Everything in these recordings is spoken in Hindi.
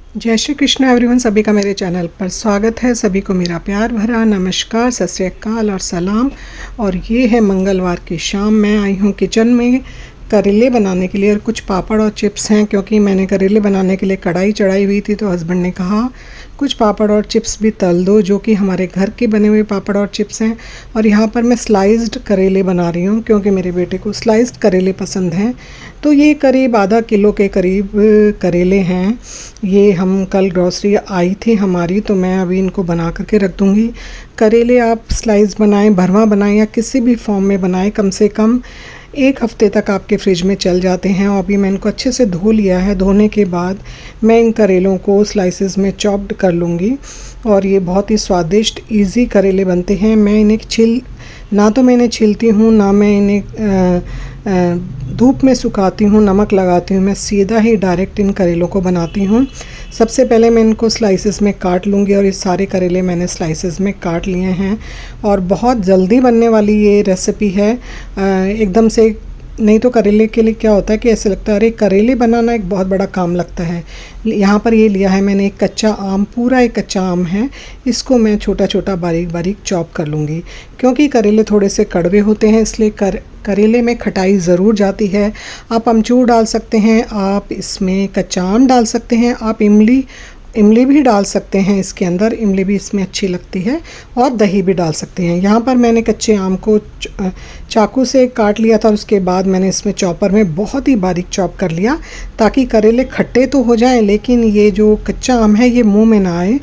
जय श्री कृष्ण एवरीवन। सभी का मेरे चैनल पर स्वागत है। सभी को मेरा प्यार भरा नमस्कार, सत श्री अकाल और सलाम। और ये है मंगलवार की शाम। मैं आई हूँ किचन में करेले बनाने के लिए और कुछ पापड़ और चिप्स हैं, क्योंकि मैंने करेले बनाने के लिए कढ़ाई चढ़ाई हुई थी तो हस्बैंड ने कहा कुछ पापड़ और चिप्स भी तल दो, जो कि हमारे घर के बने हुए पापड़ और चिप्स हैं। और यहाँ पर मैं स्लाइस्ड करेले बना रही हूँ, क्योंकि मेरे बेटे को स्लाइस्ड करेले पसंद हैं। तो ये करीब आधा किलो के करीब करेले हैं। ये हम कल ग्रॉसरी आई थी हमारी, तो मैं अभी इनको बना करके रख दूँगी। करेले आप स्लाइस बनाएं, भरवा बनाएं या किसी भी फॉर्म में बनाएं, कम से कम 1 हफ़्ते तक आपके फ्रिज में चल जाते हैं। और अभी मैं इनको अच्छे से धो लिया है। धोने के बाद मैं इन करेलों को स्लाइसेस में चॉप्ड कर लूँगी और ये बहुत ही स्वादिष्ट इजी करेले बनते हैं। मैं इन्हें ना तो मैं इन्हें छीलती हूँ, ना मैं इन्हें धूप में सुखाती हूँ, नमक लगाती हूँ। मैं सीधा ही डायरेक्ट इन करेलों को बनाती हूँ। सबसे पहले मैं इनको स्लाइसेस में काट लूँगी और ये सारे करेले मैंने स्लाइसेस में काट लिए हैं। और बहुत जल्दी बनने वाली ये रेसिपी है। एकदम से नहीं तो करेले के लिए क्या होता है कि ऐसे लगता है अरे करेले बनाना एक बहुत बड़ा काम लगता है। यहाँ पर ये लिया है मैंने एक कच्चा आम, पूरा एक कच्चा आम है। इसको मैं छोटा छोटा बारीक बारीक चॉप कर लूँगी, क्योंकि करेले थोड़े से कड़वे होते हैं, इसलिए करेले में खटाई ज़रूर जाती है। आप अमचूर डाल सकते हैं, आप इसमें कच्चा आम डाल सकते हैं, आप इमली भी डाल सकते हैं इसके अंदर, इमली भी इसमें अच्छी लगती है, और दही भी डाल सकते हैं। यहाँ पर मैंने कच्चे आम को चाकू से काट लिया था और उसके बाद मैंने इसमें चॉपर में बहुत ही बारीक चॉप कर लिया, ताकि करेले खट्टे तो हो जाएं लेकिन ये जो कच्चा आम है ये मुंह में ना आए।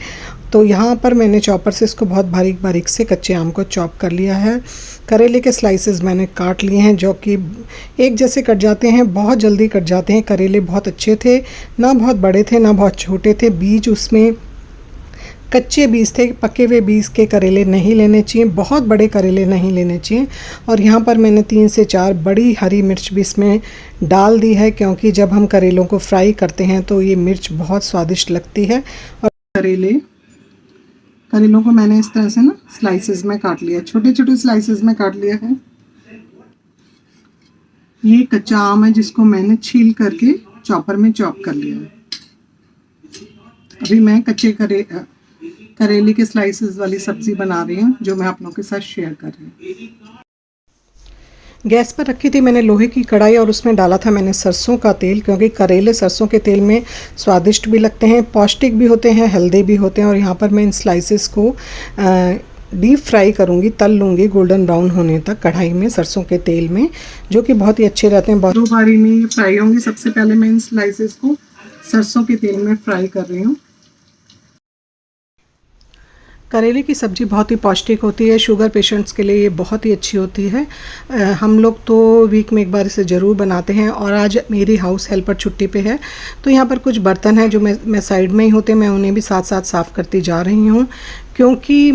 तो यहाँ पर मैंने चॉपर से इसको बहुत बारीक बारीक से कच्चे आम को चॉप कर लिया है। करेले के स्लाइसेस मैंने काट लिए हैं, जो कि एक जैसे कट जाते हैं, बहुत जल्दी कट जाते हैं। करेले बहुत अच्छे थे, ना बहुत बड़े थे ना बहुत छोटे थे, बीज उसमें कच्चे बीज थे। पके हुए बीज के करेले नहीं लेने चाहिए, बहुत बड़े करेले नहीं लेने चाहिए। और यहाँ पर मैंने 3 से 4 बड़ी हरी मिर्च भी इसमें डाल दी है, क्योंकि जब हम करेलों को फ्राई करते हैं तो ये मिर्च बहुत स्वादिष्ट लगती है। और करेलों को मैंने इस तरह से ना स्लाइसेस में काट लिया, छोटे छोटे स्लाइसेस में काट लिया है। ये कच्चा आम है जिसको मैंने छील करके चॉपर में चॉप कर लिया है। अभी मैं कच्चे करेले के स्लाइसेस वाली सब्जी बना रही हूँ, जो मैं आप लोगों के साथ शेयर कर रही हूँ। गैस पर रखी थी मैंने लोहे की कढ़ाई और उसमें डाला था मैंने सरसों का तेल, क्योंकि करेले सरसों के तेल में स्वादिष्ट भी लगते हैं, पौष्टिक भी होते हैं, हेल्दी भी होते हैं। और यहाँ पर मैं इन स्लाइसेस को डीप फ्राई करूँगी, तल लूँगी गोल्डन ब्राउन होने तक कढ़ाई में सरसों के तेल में, जो कि बहुत ही अच्छे रहते हैं। 2 बारी में ये फ्राई होंगी। सबसे पहले मैं इन स्लाइसेस को सरसों के तेल में फ्राई कर रही हूँ। करेले की सब्ज़ी बहुत ही पौष्टिक होती है, शुगर पेशेंट्स के लिए ये बहुत ही अच्छी होती है। हम लोग तो वीक में एक बार इसे ज़रूर बनाते हैं। और आज मेरी हाउस हेल्पर छुट्टी पे है, तो यहाँ पर कुछ बर्तन हैं जो मैं साइड में ही होते, मैं उन्हें भी साथ साथ साफ़ करती जा रही हूँ, क्योंकि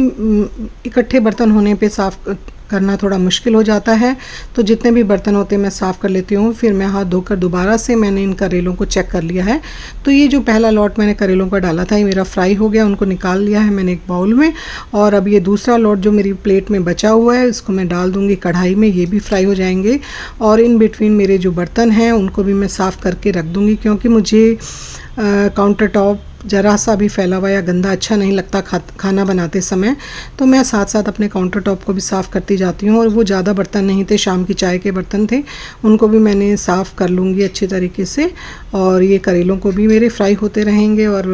इकट्ठे बर्तन होने पे साफ़ करना थोड़ा मुश्किल हो जाता है। तो जितने भी बर्तन होते हैं मैं साफ़ कर लेती हूँ। फिर मैं हाथ धोकर दोबारा से मैंने इन करेलों को चेक कर लिया है। तो ये जो पहला लॉट मैंने करेलों का डाला था ये मेरा फ्राई हो गया, उनको निकाल लिया है मैंने एक बाउल में। और अब ये दूसरा लॉट जो मेरी प्लेट में बचा हुआ है इसको मैं डाल दूँगी कढ़ाई में, ये भी फ्राई हो जाएंगे। और इन बिटवीन मेरे जो बर्तन हैं उनको भी मैं साफ़ करके रख दूँगी, क्योंकि मुझे काउंटर टॉप ज़रा सा भी फैला हुआ या गंदा अच्छा नहीं लगता खाना बनाते समय। तो मैं साथ साथ अपने काउंटर टॉप को भी साफ़ करती जाती हूँ। और वो ज़्यादा बर्तन नहीं थे, शाम की चाय के बर्तन थे, उनको भी मैंने साफ़ कर लूँगी अच्छी तरीके से। और ये करेलों को भी मेरे फ्राई होते रहेंगे और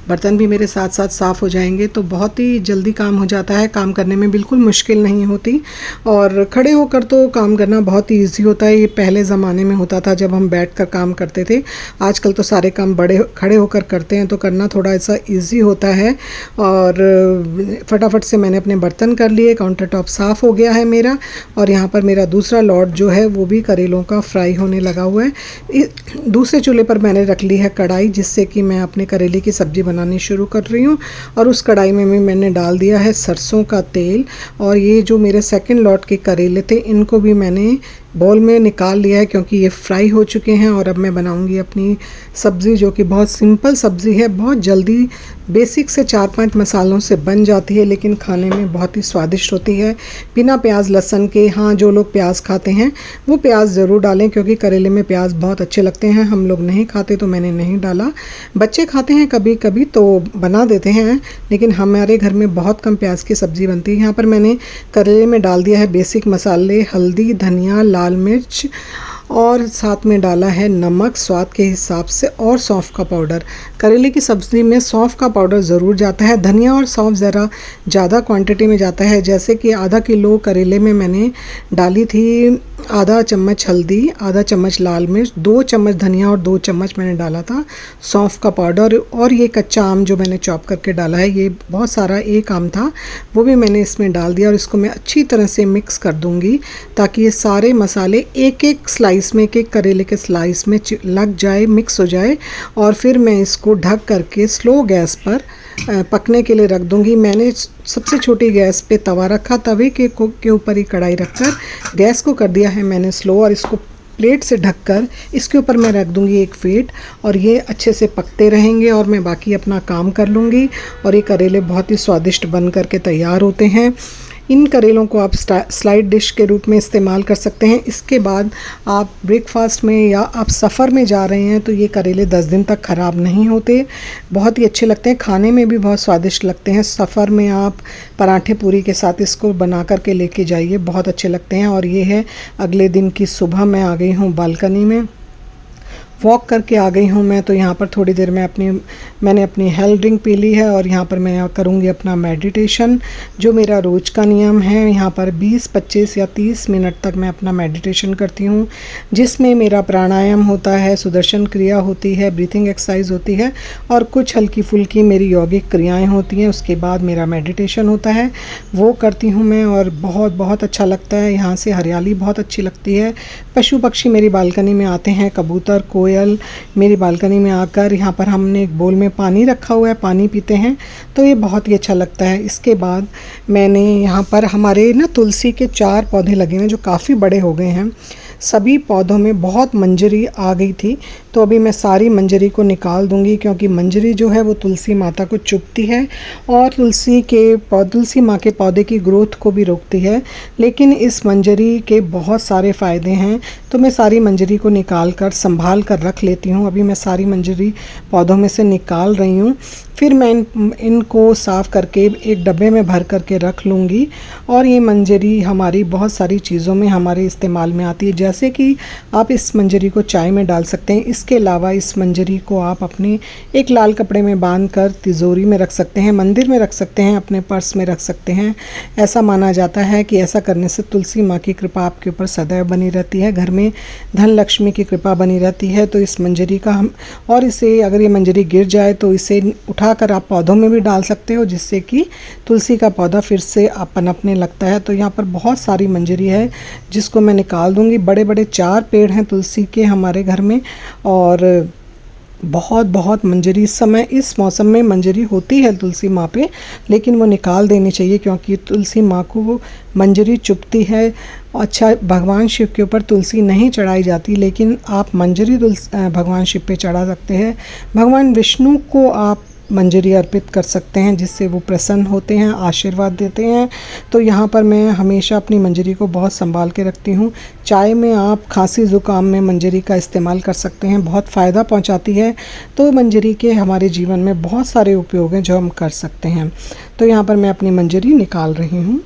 बर्तन भी मेरे साथ साथ साफ़ हो जाएंगे। तो बहुत ही जल्दी काम हो जाता है, काम करने में बिल्कुल मुश्किल नहीं होती। और खड़े होकर तो काम करना बहुत ही ईजी होता है। ये पहले ज़माने में होता था जब हम बैठ कर काम करते थे। आजकल तो सारे काम खड़े होकर करते हैं, तो करना थोड़ा ऐसा इजी होता है। और फटाफट से मैंने अपने बर्तन कर लिए, काउंटर टॉप साफ़ हो गया है मेरा। और यहाँ पर मेरा दूसरा लॉट जो है वो भी करेलों का फ्राई होने लगा हुआ है। दूसरे चूल्हे पर मैंने रख ली है कढ़ाई, जिससे कि मैं अपने करेले की सब्ज़ी बनानी शुरू कर रही हूँ। और उस कढ़ाई में मैंने डाल दिया है सरसों का तेल। और ये जो मेरे सेकंड लॉट के करेले थे इनको भी मैंने बाउल में निकाल लिया है क्योंकि ये फ्राई हो चुके हैं। और अब मैं बनाऊंगी अपनी सब्ज़ी, जो कि बहुत सिंपल सब्ज़ी है, बहुत जल्दी बेसिक से 4-5 मसालों से बन जाती है, लेकिन खाने में बहुत ही स्वादिष्ट होती है, बिना प्याज लहसुन के। हाँ, जो लोग प्याज खाते हैं वो प्याज ज़रूर डालें, क्योंकि करेले में प्याज बहुत अच्छे लगते हैं। हम लोग नहीं खाते तो मैंने नहीं डाला। बच्चे खाते हैं कभी कभी तो बना देते हैं, लेकिन हमारे घर में बहुत कम प्याज की सब्ज़ी बनती है। यहाँ पर मैंने करेले में डाल दिया है बेसिक मसाले, हल्दी, धनिया, लाल मिर्च, और साथ में डाला है नमक स्वाद के हिसाब से, और सौंफ का पाउडर। करेले की सब्ज़ी में सौंफ का पाउडर ज़रूर जाता है। धनिया और सौंफ ज़रा ज़्यादा क्वांटिटी में जाता है। जैसे कि आधा किलो करेले में मैंने डाली थी आधा चम्मच हल्दी, आधा चम्मच लाल मिर्च, 2 चम्मच धनिया और 2 चम्मच मैंने डाला था सौंफ का पाउडर। और ये कच्चा आम जो मैंने चॉप करके डाला है, ये बहुत सारा एक आम था, वो भी मैंने इसमें डाल दिया। और इसको मैं अच्छी तरह से मिक्स कर दूंगी ताकि ये सारे मसाले एक एक स्लाइस में, एक एक करेले के स्लाइस में लग जाए, मिक्स हो जाए। और फिर मैं इसको ढक करके स्लो गैस पर पकने के लिए रख दूंगी। मैंने सबसे छोटी गैस पे तवा रखा, तवे के ऊपर ही कढ़ाई रखकर गैस को कर दिया है मैंने स्लो। और इसको प्लेट से ढककर इसके ऊपर मैं रख दूंगी एक फेट, और ये अच्छे से पकते रहेंगे और मैं बाकी अपना काम कर लूँगी। और ये करेले बहुत ही स्वादिष्ट बन करके तैयार होते हैं। इन करेलों को आप स्लाइड डिश के रूप में इस्तेमाल कर सकते हैं। इसके बाद आप ब्रेकफास्ट में या आप सफ़र में जा रहे हैं तो ये करेले 10 दिन तक ख़राब नहीं होते, बहुत ही अच्छे लगते हैं, खाने में भी बहुत स्वादिष्ट लगते हैं। सफ़र में आप पराठे पूरी के साथ इसको बना कर के लेके जाइए, बहुत अच्छे लगते हैं। और ये है अगले दिन की सुबह, मैं आ गई हूँ बालकनी में, वॉक करके आ गई हूँ मैं। तो यहाँ पर थोड़ी देर में मैंने अपनी हेल्थ ड्रिंक पी ली है, और यहाँ पर मैं करूँगी अपना मेडिटेशन, जो मेरा रोज़ का नियम है। यहाँ पर 20, 25 या 30 मिनट तक मैं अपना मेडिटेशन करती हूँ, जिसमें मेरा प्राणायाम होता है, सुदर्शन क्रिया होती है, ब्रीथिंग एक्सरसाइज होती है, और कुछ हल्की फुल्की मेरी यौगिक क्रियाएँ होती हैं। उसके बाद मेरा मेडिटेशन होता है, वो करती हूँ मैं, और बहुत बहुत अच्छा लगता है। यहाँ से हरियाली बहुत अच्छी लगती है। पशु पक्षी मेरी बालकनी में आते हैं, कबूतर, कोयल मेरी बालकनी में आकर, यहाँ पर हमने एक बोल में पानी रखा हुआ है, पानी पीते हैं, तो ये बहुत ही अच्छा लगता है। इसके बाद मैंने यहाँ पर हमारे ना तुलसी के 4 पौधे लगे हैं जो काफ़ी बड़े हो गए हैं। सभी पौधों में बहुत मंजरी आ गई थी, तो अभी मैं सारी मंजरी को निकाल दूंगी, क्योंकि मंजरी जो है वो तुलसी माता को चुभती है और तुलसी माँ के पौधे की ग्रोथ को भी रोकती है। लेकिन इस मंजरी के बहुत सारे फ़ायदे हैं, तो मैं सारी मंजरी को निकाल कर संभाल कर रख लेती हूँ। अभी मैं सारी मंजरी पौधों में से निकाल रही हूँ, फिर मैं इनको साफ़ करके एक डब्बे में भर करके रख लूँगी। और ये मंजरी हमारी बहुत सारी चीज़ों में हमारे इस्तेमाल में आती है, जैसे कि आप इस मंजरी को चाय में डाल सकते हैं। इसके अलावा इस मंजरी को आप अपने एक लाल कपड़े में बांध कर तिजोरी में रख सकते हैं, मंदिर में रख सकते हैं, अपने पर्स में रख सकते हैं। ऐसा माना जाता है कि ऐसा करने से तुलसी माँ की कृपा आपके ऊपर सदैव बनी रहती है, घर में धन लक्ष्मी की कृपा बनी रहती है। तो इस मंजरी का और इसे अगर ये मंजरी गिर जाए तो इसे उठाकर आप पौधों में भी डाल सकते हो, जिससे कि तुलसी का पौधा फिर से पनपने लगता है। तो यहाँ पर बहुत सारी मंजरी है जिसको मैं निकाल दूँगी। बड़े बड़े 4 पेड़ हैं तुलसी के हमारे घर में, और बहुत बहुत मंजरी इस मौसम में मंजरी होती है तुलसी माँ पे, लेकिन वो निकाल देनी चाहिए, क्योंकि तुलसी माँ को मंजरी चुभती है। अच्छा, भगवान शिव के ऊपर तुलसी नहीं चढ़ाई जाती, लेकिन आप मंजरी भगवान शिव पे चढ़ा सकते हैं। भगवान विष्णु को आप मंजरी अर्पित कर सकते हैं, जिससे वो प्रसन्न होते हैं, आशीर्वाद देते हैं। तो यहाँ पर मैं हमेशा अपनी मंजरी को बहुत संभाल के रखती हूँ। चाय में आप खांसी ज़ुकाम में मंजरी का इस्तेमाल कर सकते हैं, बहुत फ़ायदा पहुँचाती है। तो मंजरी के हमारे जीवन में बहुत सारे उपयोग हैं जो हम कर सकते हैं। तो यहाँ पर मैं अपनी मंजरी निकाल रही हूँ।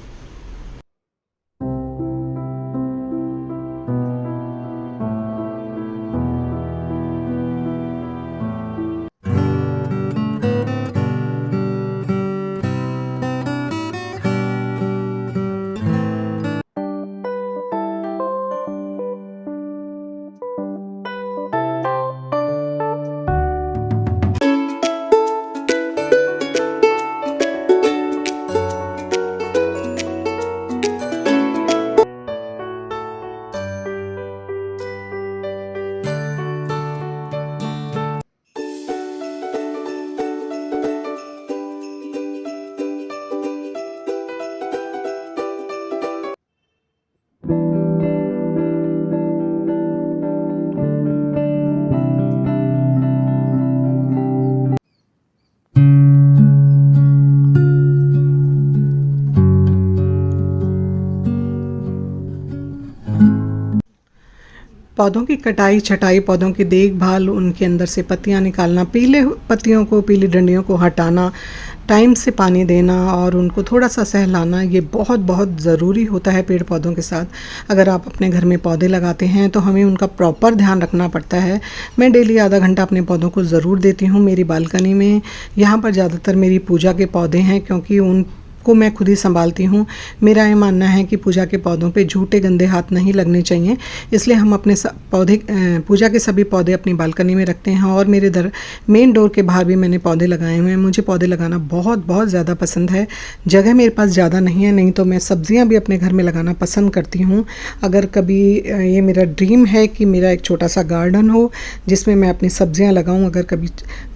पौधों की कटाई छटाई, पौधों की देखभाल, उनके अंदर से पत्तियां निकालना, पीले पत्तियों को, पीली डंडियों को हटाना, टाइम से पानी देना और उनको थोड़ा सा सहलाना, ये बहुत बहुत ज़रूरी होता है पेड़ पौधों के साथ। अगर आप अपने घर में पौधे लगाते हैं तो हमें उनका प्रॉपर ध्यान रखना पड़ता है। मैं डेली आधा घंटा अपने पौधों को ज़रूर देती हूँ। मेरी बालकनी में यहाँ पर ज़्यादातर मेरी पूजा के पौधे हैं, क्योंकि उन को मैं खुद ही संभालती हूँ। मेरा ये मानना है कि पूजा के पौधों पे झूठे गंदे हाथ नहीं लगने चाहिए, इसलिए हम अपने पौधे पूजा के सभी पौधे अपनी बालकनी में रखते हैं। और मेरे मेन डोर के बाहर भी मैंने पौधे लगाए हुए हैं। मुझे पौधे लगाना बहुत बहुत ज़्यादा पसंद है। जगह मेरे पास ज़्यादा नहीं है, नहीं तो मैं सब्जियाँ भी अपने घर में लगाना पसंद करती हूँ। अगर कभी ये मेरा ड्रीम है कि मेरा एक छोटा सा गार्डन हो जिसमें मैं अपनी सब्जियाँ लगाऊँ, अगर कभी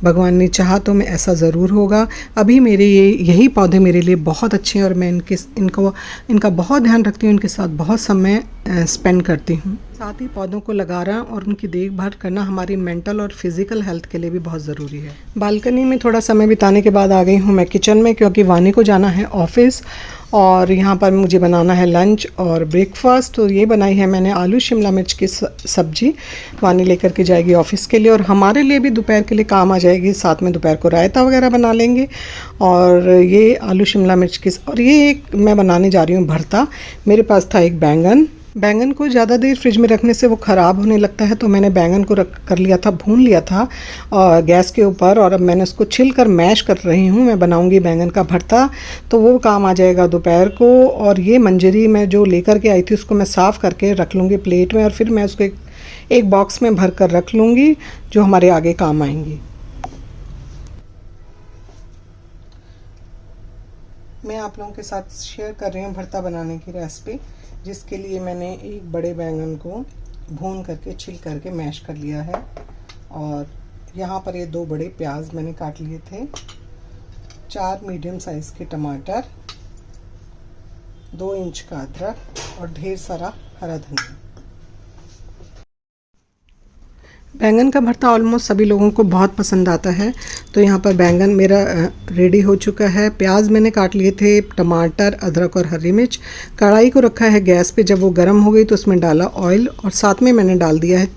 भगवान ने चाहा तो मैं ऐसा ज़रूर होगा। अभी मेरे यही पौधे मेरे लिए बहुत अच्छे हैं और मैं इनका बहुत ध्यान रखती हूँ, इनके साथ बहुत समय स्पेंड करती हूँ। साथ ही पौधों को लगाना और उनकी देखभाल करना हमारी मेंटल और फिज़िकल हेल्थ के लिए भी बहुत ज़रूरी है। बालकनी में थोड़ा समय बिताने के बाद आ गई हूँ मैं किचन में, क्योंकि वानी को जाना है ऑफिस और यहाँ पर मुझे बनाना है लंच और ब्रेकफास्ट। तो ये बनाई है मैंने आलू शिमला मिर्च की सब्जी। वानी लेकर के जाएगी ऑफिस के लिए और हमारे लिए भी दोपहर के लिए काम आ जाएगी। साथ में दोपहर को रायता वगैरह बना लेंगे। और ये आलू शिमला मिर्च की, और ये एक मैं बनाने जा रही हूँ भरता। मेरे पास था एक बैंगन को ज़्यादा देर फ्रिज में रखने से वो ख़राब होने लगता है, तो मैंने बैंगन को कर लिया था, भून लिया था गैस के ऊपर, और अब मैंने उसको छिल कर मैश कर रही हूँ। मैं बनाऊँगी बैंगन का भरता, तो वो काम आ जाएगा दोपहर को। और ये मंजरी मैं जो लेकर के आई थी उसको मैं साफ़ करके रख लूँगी प्लेट में, और फिर मैं उसको एक बॉक्स में भर कर रख लूँगी जो हमारे आगे काम आएंगी। मैं आप लोगों के साथ शेयर कर रही हूँ भरता बनाने की रेसिपी, जिसके लिए मैंने एक बड़े बैंगन को भून करके छिल करके मैश कर लिया है। और यहाँ पर ये 2 बड़े प्याज मैंने काट लिए थे, 4 मीडियम साइज़ के टमाटर, 2 इंच का अदरक और ढेर सारा हरा धनिया। बैंगन का भरता ऑलमोस्ट सभी लोगों को बहुत पसंद आता है। तो यहाँ पर बैंगन मेरा रेडी हो चुका है। प्याज मैंने काट लिए थे, टमाटर, अदरक और हरी मिर्च। कढ़ाई को रखा है गैस पे। जब वो गर्म हो गई तो उसमें डाला ऑयल और साथ में मैंने डाल दिया है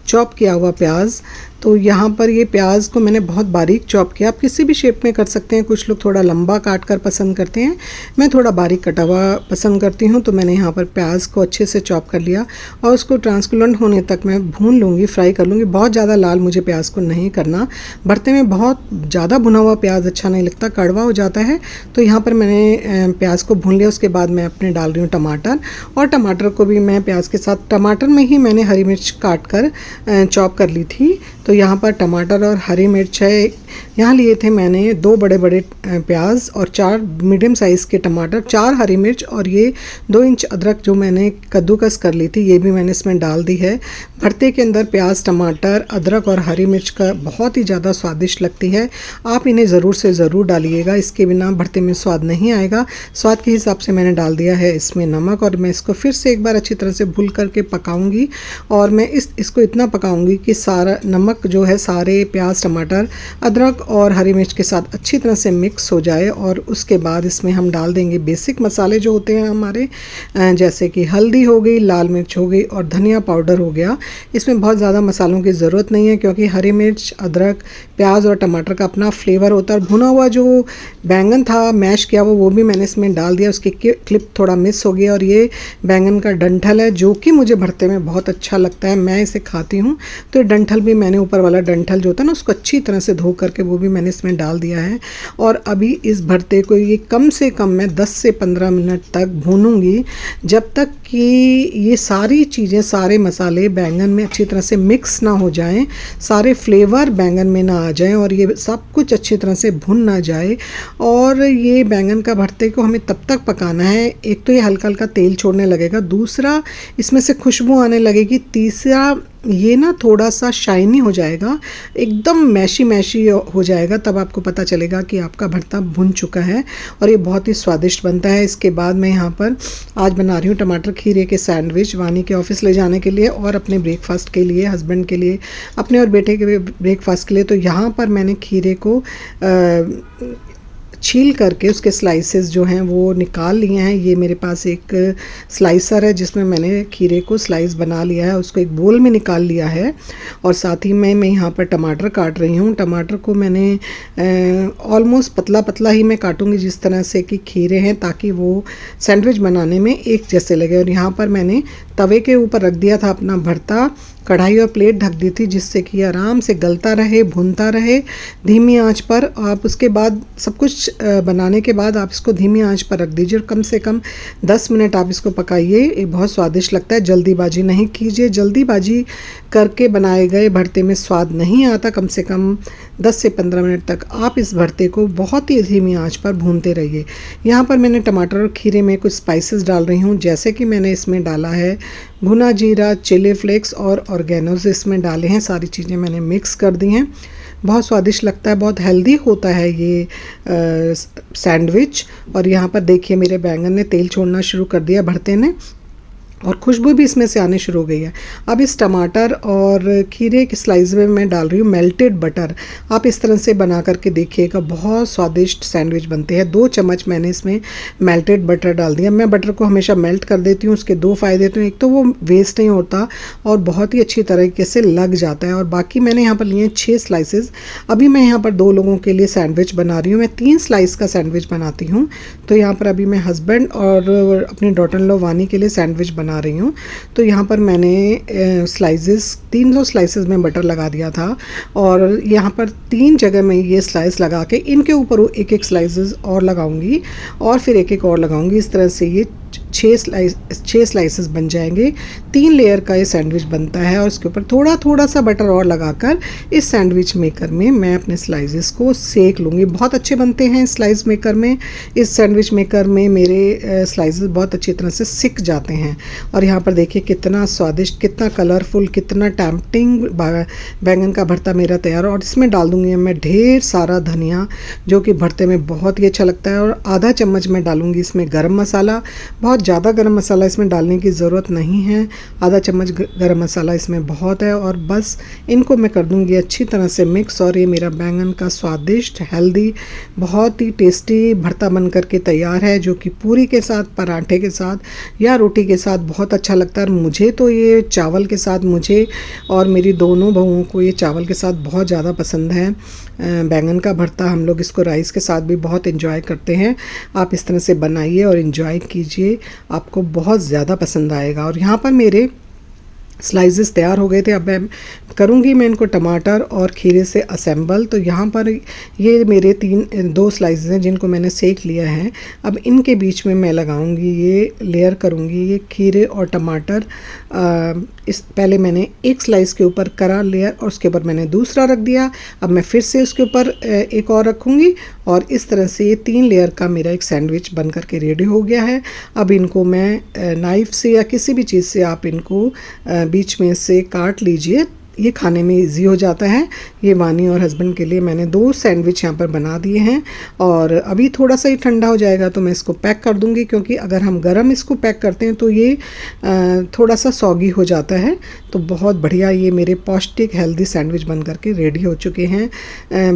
चॉप किया हुआ प्याज। तो यहाँ पर ये प्याज को मैंने बहुत बारीक चॉप किया। आप किसी भी शेप में कर सकते हैं। कुछ लोग थोड़ा लंबा काट कर पसंद करते हैं, मैं थोड़ा बारीक कटा हुआ पसंद करती हूँ। तो मैंने यहाँ पर प्याज को अच्छे से चॉप कर लिया और उसको ट्रांसपेरेंट होने तक मैं भून लूँगी, फ्राई कर लूँगी। बहुत ज़्यादा लाल मुझे प्याज को नहीं करना। भरते में बहुत ज़्यादा भुना हुआ प्याज अच्छा नहीं लगता, कड़वा हो जाता है। तो यहाँ पर मैंने प्याज को भून लिया। उसके बाद मैं अपने डाल रही हूँ टमाटर, और टमाटर को भी मैं प्याज के साथ, टमाटर में ही मैंने हरी मिर्च काट कर चॉप कर ली थी। तो यहाँ पर टमाटर और हरी मिर्च है। यहाँ लिए थे मैंने 2 बड़े बड़े प्याज और 4 मीडियम साइज़ के टमाटर, 4 हरी मिर्च और ये 2 इंच अदरक जो मैंने कद्दूकस कर ली थी, ये भी मैंने इसमें डाल दी है। भरते के अंदर प्याज, टमाटर, अदरक और हरी मिर्च का बहुत ही ज़्यादा स्वादिष्ट लगती है। आप इन्हें ज़रूर से ज़रूर डालिएगा, इसके बिना भरते में स्वाद नहीं आएगा। स्वाद के हिसाब से मैंने डाल दिया है इसमें नमक, और मैं इसको फिर से एक बार अच्छी तरह से भून करके पकाऊंगी। और मैं इसको इतना पकाऊंगी कि सारा नमक जो है सारे प्याज, टमाटर, अदरक और हरी मिर्च के साथ अच्छी तरह से मिक्स हो जाए। और उसके बाद इसमें हम डाल देंगे बेसिक मसाले जो होते हैं हमारे, जैसे कि हल्दी हो गई, लाल मिर्च हो गई और धनिया पाउडर हो गया। इसमें बहुत ज़्यादा मसालों की ज़रूरत नहीं है, क्योंकि हरी मिर्च, अदरक, प्याज और टमाटर का अपना फ्लेवर होता है। भुना हुआ जो बैंगन था मैश किया वो भी मैंने इसमें डाल दिया। उसकी क्लिप थोड़ा मिस हो गया। और ये बैंगन का डंठल है जो कि मुझे भरते में बहुत अच्छा लगता है, मैं इसे खाती हूँ। तो डंठल भी मैंने, ऊपर वाला डंठल जो होता है ना, उसको अच्छी तरह से धो करके वो भी मैंने इसमें डाल दिया है। और अभी इस भरते को ये कम से कम मैं 10 से 15 मिनट तक भूनूंगी, जब तक कि ये सारी चीज़ें, सारे मसाले बैंगन में अच्छी तरह से मिक्स ना हो जाएं, सारे फ्लेवर बैंगन में ना आ जाएं और ये सब कुछ अच्छी तरह से भुन ना जाए। और ये बैंगन का भरते को हमें तब तक पकाना है, एक तो ये हल्का हल्का तेल छोड़ने लगेगा, दूसरा इसमें से खुशबू आने लगेगी, तीसरा ये ना थोड़ा सा शाइनी हो जाएगा, एकदम मैशी हो जाएगा। तब आपको पता चलेगा कि आपका भरता भुन चुका है और ये बहुत ही स्वादिष्ट बनता है। इसके बाद मैं यहाँ पर आज बना रही हूँ टमाटर खीरे के सैंडविच, वानी के ऑफिस ले जाने के लिए और अपने ब्रेकफास्ट के लिए, हस्बैंड के लिए, अपने और बेटे के ब्रेकफास्ट के लिए। तो यहाँ पर मैंने खीरे को छील करके उसके स्लाइसेस जो हैं वो निकाल लिए हैं। ये मेरे पास एक स्लाइसर है जिसमें मैंने खीरे को स्लाइस बना लिया है, उसको एक बोल में निकाल लिया है। और साथ ही में मैं यहाँ पर टमाटर काट रही हूँ। टमाटर को मैंने ऑलमोस्ट पतला पतला ही मैं काटूँगी, जिस तरह से कि खीरे हैं, ताकि वो सैंडविच बनाने में एक जैसे लगे। और यहाँ पर मैंने तवे के ऊपर रख दिया था अपना भरता, कढ़ाई और प्लेट ढक दी थी, जिससे कि आराम से गलता रहे, भूनता रहे धीमी आंच पर। आप उसके बाद सब कुछ बनाने के बाद आप इसको धीमी आंच पर रख दीजिए और कम से कम 10 मिनट आप इसको पकाइए। ये बहुत स्वादिष्ट लगता है। जल्दीबाजी नहीं कीजिए, जल्दीबाजी करके बनाए गए भरते में स्वाद नहीं आता। कम से कम 10 से 15 मिनट तक आप इस भरते को बहुत ही धीमी आंच पर भूनते रहिए। यहाँ पर मैंने टमाटर और खीरे में कुछ स्पाइसेस डाल रही हूँ, जैसे कि मैंने इसमें डाला है भुना जीरा, चिली फ्लेक्स और ऑर्गेनोज इसमें डाले हैं। सारी चीज़ें मैंने मिक्स कर दी हैं। बहुत स्वादिष्ट लगता है, बहुत हेल्दी होता है ये सैंडविच। और यहाँ पर देखिए मेरे बैंगन ने तेल छोड़ना शुरू कर दिया भरते ने, और खुशबू भी इसमें से आने शुरू हो गई है। अब इस टमाटर और खीरे के स्लाइस में मैं डाल रही हूँ मेल्टेड बटर। आप इस तरह से बना करके देखिएगा, बहुत स्वादिष्ट सैंडविच बनते हैं। 2 चम्मच मैंने इसमें मेल्टेड बटर डाल दिया। मैं बटर को हमेशा मेल्ट कर देती हूँ, उसके 2 फ़ायदे होते हैं। एक तो वो वेस्ट नहीं होता और बहुत ही अच्छी तरीके से लग जाता है। और बाकी मैंने यहाँ पर लिए 6 स्लाइसेस। अभी मैं यहाँ पर 2 लोगों के लिए सैंडविच बना रही हूँ। मैं 3 स्लाइस का सैंडविच बनाती हूँ। तो यहाँ पर अभी मैं हस्बैंड और अपनी डॉटर इन लॉ वानी के लिए सैंडविच बना रही हूँ। तो यहाँ पर मैंने स्लाइसेस 300 स्लाइसेस में बटर लगा दिया था, और यहाँ पर 3 जगह मैं ये स्लाइस लगा के इनके ऊपर एक एक स्लाइसेस और लगाऊंगी, और फिर एक एक और लगाऊंगी। इस तरह से ये 6 स्लाइसेस बन जाएंगे। 3 लेयर का ये सैंडविच बनता है, और उसके ऊपर थोड़ा थोड़ा सा बटर और लगाकर इस सैंडविच मेकर में मैं अपने स्लाइसेस को सेक लूँगी। बहुत अच्छे बनते हैं स्लाइस मेकर में। इस सैंडविच मेकर में मेरे स्लाइसेस बहुत अच्छी तरह से सिक जाते हैं। और यहाँ पर देखिए कितना स्वादिष्ट, कितना कलरफुल, कितना टेम्पटिंग बैंगन का भरता मेरा तैयार। और इसमें डाल दूँगी मैं ढेर सारा धनिया, जो कि भरते में बहुत ही अच्छा लगता है। और आधा चम्मच मैं डालूँगी इसमें गरम मसाला। बहुत ज़्यादा गरम मसाला इसमें डालने की ज़रूरत नहीं है, आधा चम्मच गरम मसाला इसमें बहुत है। और बस इनको मैं कर दूँगी अच्छी तरह से मिक्स, और ये मेरा बैंगन का स्वादिष्ट, हेल्दी, बहुत ही टेस्टी भरता बन करके तैयार है, जो कि पूरी के साथ, पराठे के साथ या रोटी के साथ बहुत अच्छा लगता है। मुझे तो ये चावल के साथ, मुझे और मेरी दोनों बहुओं को ये चावल के साथ बहुत ज़्यादा पसंद है बैंगन का भरता। हम लोग इसको राइस के साथ भी बहुत एंजॉय करते हैं। आप इस तरह से बनाइए और एंजॉय कीजिए, आपको बहुत ज़्यादा पसंद आएगा। और यहाँ पर मेरे स्लाइसेस तैयार हो गए थे। अब मैं करूँगी मैं इनको टमाटर और खीरे से असेंबल। तो यहाँ पर ये मेरे 2 स्लाइसेस हैं जिनको मैंने सेक लिया है। अब इनके बीच में मैं लगाऊंगी, ये लेयर करूँगी ये खीरे और टमाटर। इस पहले मैंने एक स्लाइस के ऊपर करा लेयर, और उसके ऊपर मैंने दूसरा रख दिया। अब मैं फिर से उसके ऊपर एक और रखूँगी, और इस तरह से ये 3 लेयर का मेरा एक सैंडविच बन करके रेडी हो गया है। अब इनको मैं नाइफ़ से या किसी भी चीज़ से आप इनको बीच में से काट लीजिए, ये खाने में इजी हो जाता है। ये वानी और हस्बैंड के लिए मैंने 2 सैंडविच यहाँ पर बना दिए हैं। और अभी थोड़ा सा ही ठंडा हो जाएगा तो मैं इसको पैक कर दूँगी, क्योंकि अगर हम गरम इसको पैक करते हैं तो ये थोड़ा सा सॉगी हो जाता है। तो बहुत बढ़िया ये मेरे पौष्टिक हेल्दी सैंडविच बन करके रेडी हो चुके हैं।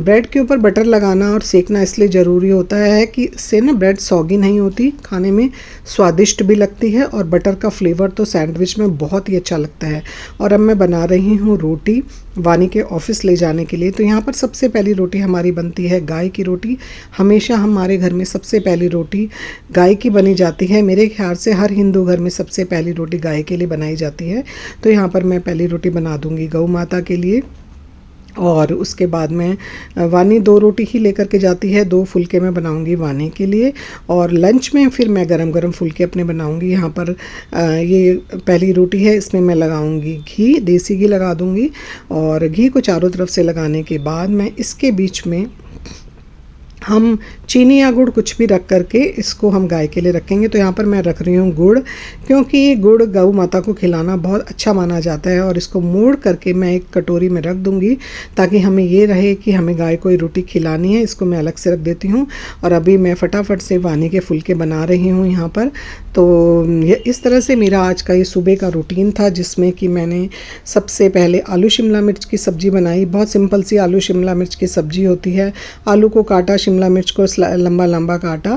ब्रेड के ऊपर बटर लगाना और सेकना इसलिए ज़रूरी होता है कि इससे ना ब्रेड सॉगी नहीं होती, खाने में स्वादिष्ट भी लगती है, और बटर का फ्लेवर तो सैंडविच में बहुत ही अच्छा लगता है। और अब मैं बना रही हूँ रोटी वानी के ऑफिस ले जाने के लिए। तो यहाँ पर सबसे पहली रोटी हमारी बनती है गाय की रोटी। हमेशा हमारे घर में सबसे पहली रोटी गाय की बनी जाती है। मेरे ख्याल से हर हिंदू घर में सबसे पहली रोटी गाय के लिए बनाई जाती है। तो यहाँ पर मैं पहली रोटी बना दूँगी गौ माता के लिए, और उसके बाद में वानी 2 रोटी ही लेकर के जाती है, 2 फुलके मैं बनाऊंगी वानी के लिए। और लंच में फिर मैं गरम गरम फुलके अपने बनाऊंगी। यहाँ पर ये पहली रोटी है, इसमें मैं लगाऊंगी घी, देसी घी लगा दूंगी। और घी को चारों तरफ से लगाने के बाद मैं इसके बीच में हम चीनी या गुड़ कुछ भी रख करके इसको हम गाय के लिए रखेंगे। तो यहाँ पर मैं रख रही हूँ गुड़, क्योंकि गुड़ गौ माता को खिलाना बहुत अच्छा माना जाता है। और इसको मोड़ करके मैं एक कटोरी में रख दूँगी, ताकि हमें ये रहे कि हमें गाय को रोटी खिलानी है। इसको मैं अलग से रख देती हूँ। और अभी मैं फटाफट से वानी के फुलके बना रही हूँ यहाँ पर। तो ये इस तरह से मेरा आज का ये सुबह का रूटीन था, जिसमें कि मैंने सबसे पहले आलू शिमला मिर्च की सब्ज़ी बनाई। बहुत सिंपल सी आलू शिमला मिर्च की सब्ज़ी होती है। आलू को काटा, शिमला मिर्च को लंबा लंबा काटा,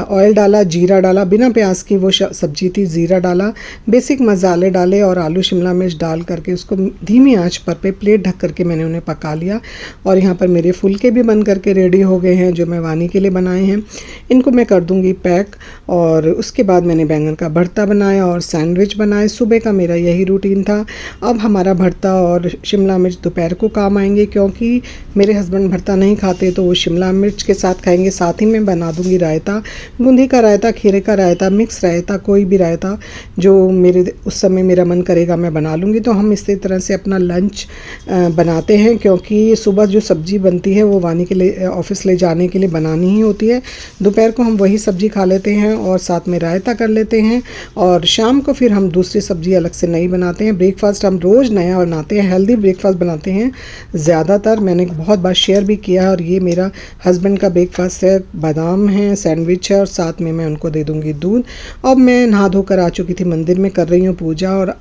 ऑयल डाला, जीरा डाला, बिना प्याज की वो सब्जी थी, ज़ीरा डाला, बेसिक मसाले डाले और आलू शिमला मिर्च डाल करके उसको धीमी आंच पर प्लेट ढक करके मैंने उन्हें पका लिया। और यहाँ पर मेरे फुलके भी बन करके रेडी हो गए हैं जो मैं वानी के लिए बनाए हैं। इनको मैं कर दूँगी पैक। और उसके बाद मैंने बैंगन का भरता बनाया और सैंडविच बनाए। सुबह का मेरा यही रूटीन था। अब हमारा भरता और शिमला मिर्च दोपहर को काम आएंगे, क्योंकि मेरे हस्बैंड भरता नहीं खाते तो वो शिमला मिर्च के साथ खाएंगे। साथ ही मैं बना दूँगी रायता, बूंदी का रायता, खीरे का रायता, मिक्स रायता, कोई भी रायता जो मेरे उस समय मेरा मन करेगा मैं बना लूँगी। तो हम इसी तरह से अपना लंच बनाते हैं, क्योंकि सुबह जो सब्ज़ी बनती है वो वानी के लिए ऑफिस ले जाने के लिए बनानी ही होती है। दोपहर को हम वही सब्ज़ी खा लेते हैं और साथ में रायता कर लेते हैं, और शाम को फिर हम दूसरी सब्ज़ी अलग से नहीं बनाते हैं। ब्रेकफास्ट हम रोज़ नया बनाते हैं, हेल्दी ब्रेकफास्ट बनाते हैं ज़्यादातर। मैंने बहुत बार शेयर भी किया है। और ये मेरा हस्बैंड का ब्रेकफास्ट है, बादाम है, सैंडविच है और साथ में मैं उनको दे दूँगी दूध। अब मैं नहा धोकर आ चुकी थी, मंदिर में कर रही हूँ पूजा। और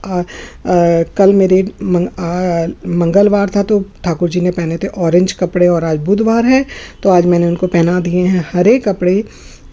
कल मेरे मंगलवार था तो ठाकुर जी ने पहने थे ऑरेंज कपड़े, और आज बुधवार है तो आज मैंने उनको पहना दिए हैं हरे कपड़े।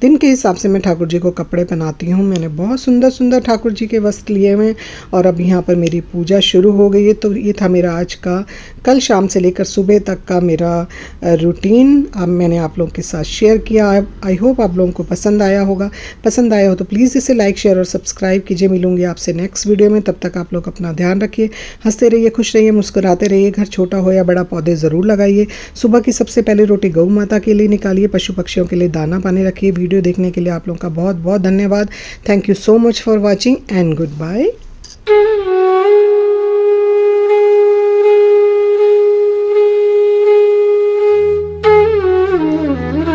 दिन के हिसाब से मैं ठाकुर जी को कपड़े पहनाती हूँ। मैंने बहुत सुंदर सुंदर ठाकुर जी के वस्त्र लिए हुए हैं। और अब यहाँ पर मेरी पूजा शुरू हो गई है। तो ये था मेरा आज का, कल शाम से लेकर सुबह तक का मेरा रूटीन। अब मैंने आप लोगों के साथ शेयर किया। आई होप आप लोगों को पसंद आया होगा। पसंद आया हो तो प्लीज़ इसे लाइक, शेयर और सब्सक्राइब कीजिए। मिलूंगी आपसे नेक्स्ट वीडियो में। तब तक आप लोग अपना ध्यान रखिए, हंसते रहिए, खुश रहिए, मुस्कुराते रहिए। घर छोटा हो या बड़ा पौधे ज़रूर लगाइए। सुबह की सबसे पहले रोटी गौ माता के लिए निकालिए। पशु पक्षियों के लिए दाना पानी रखिए। वीडियो देखने के लिए आप लोगों का बहुत बहुत धन्यवाद। Thank you so much for watching and good bye.